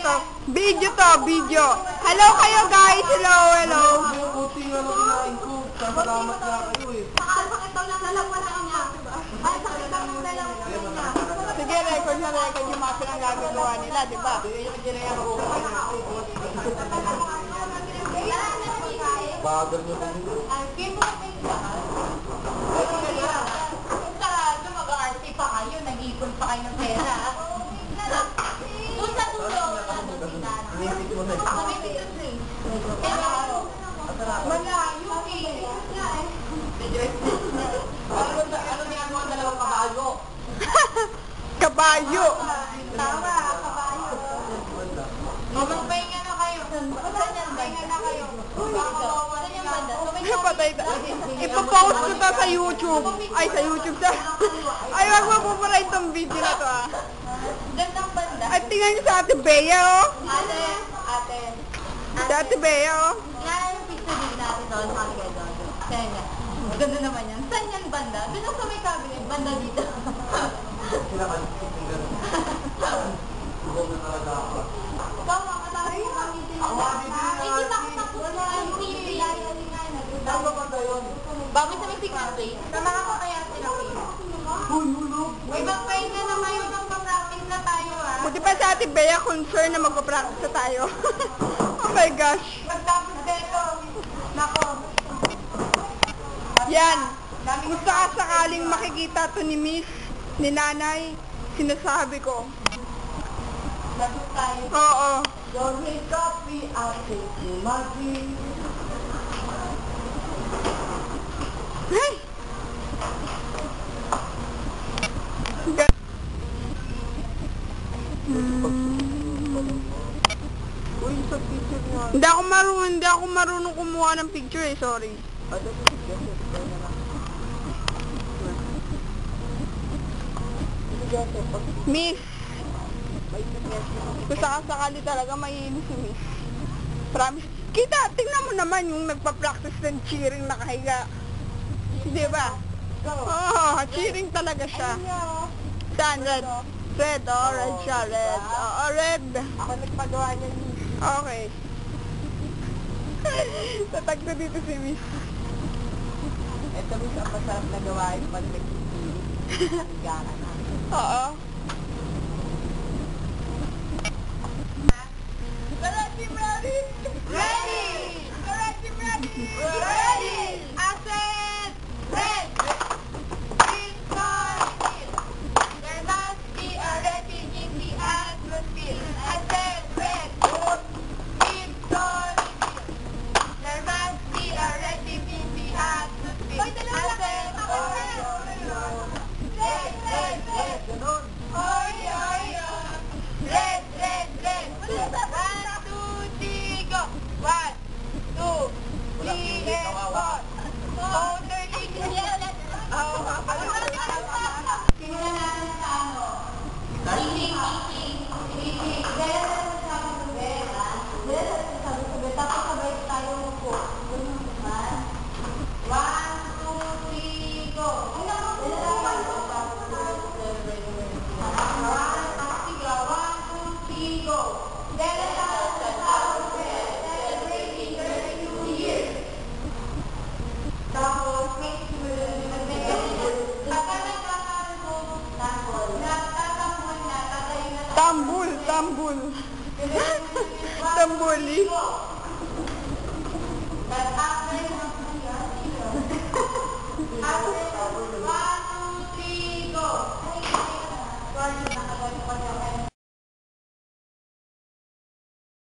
to. Video to, video. Hello kayo guys. Hello, hello. Buti nga lang kinain ko. Salamat nga kayo eh. Sakit daw ng lalawan na niya. Ay, sakit daw ng lalawan na niya. Sige, record na record yung mga pinanggagawa nila, di ba? Bagal nyo kami. Mag-aarti pa kayo, nag-ipon pa kayo ng pera. Doon sa dulo, Inisip mo na. malayo eh. Ano niya mo ang dalawang kabayo? Kabayo. Tama, kabayo. Magpahinga na kayo. Magpahinga na kayo. Saan yung banda? Patay ta. Ipapost ko to sa YouTube. Ay, sa YouTube sa... Ay, wag mo pupura itong video na to ah. Gandang banda. At tingnan niyo sa Ate Bea oh. Ate. Sa Ate Bea oh. Yan yung picture din natin doon. Makikita doon. Kaya nga. Ganda naman yan. Saan yan banda? Doon lang sa may cabinet. Banda dito. Kinakalikit ng gano'n. Huwag na talaga ako. Tama ka tayo. Hindi ba ako tapos na yung TV? Tama ba tayo? Bago sa may fingerprint. Samahan ko kaya sila kayo. Uy, hulog! Uy, magpahinga na kayo. Magpa-practice na tayo ah. Buti pa sa Ate Bea concern na magpa-practice na tayo. Oh my gosh. Magtapos dito. Nako. Yan. Kung sakaling makikita to ni Miss, ni Nanay, sinasabi ko. Lagot tayo. Oo. Don't wake up, we are taking magic. Hey! Uy, sa picture nga. Hindi ako marunong kumuha ng picture eh, sorry. Ano sa picture? Miss, kung sakali talaga maiinis si Miss. Promise. Kita, tingnan mo naman yung nagpa-practice ng cheering nakahiga. Di ba? Oo, cheering talaga siya. Saan? Red? Red, oh, red siya, red. Oo, red. Ako nagpagawa niya ni. Okay. Tatag na dito si Miss. Ito Miss, ang masarap na gawain pag nag-TV. Higaan na. Oo. Ready, ready! Ready! Ready, ready! Ready! Asset! Red! Green card! There must be a refugee in the atmosphere. Asset! Red! Green card! There must be a refugee in the atmosphere. Asset! Red! Red! Red! Ganon! Oy! Oy! Red! Red! Red! 1, 2, 3, go! 1, 2, 3, and 4. Oh, 13. Tingnan natin sa ano. Meeting. Dahil natin sa sabit. Dahil natin sa sabit. Tapos sabay tayo po. 1, 2, 3, go! Ang Tambul, tambul. Tambuli.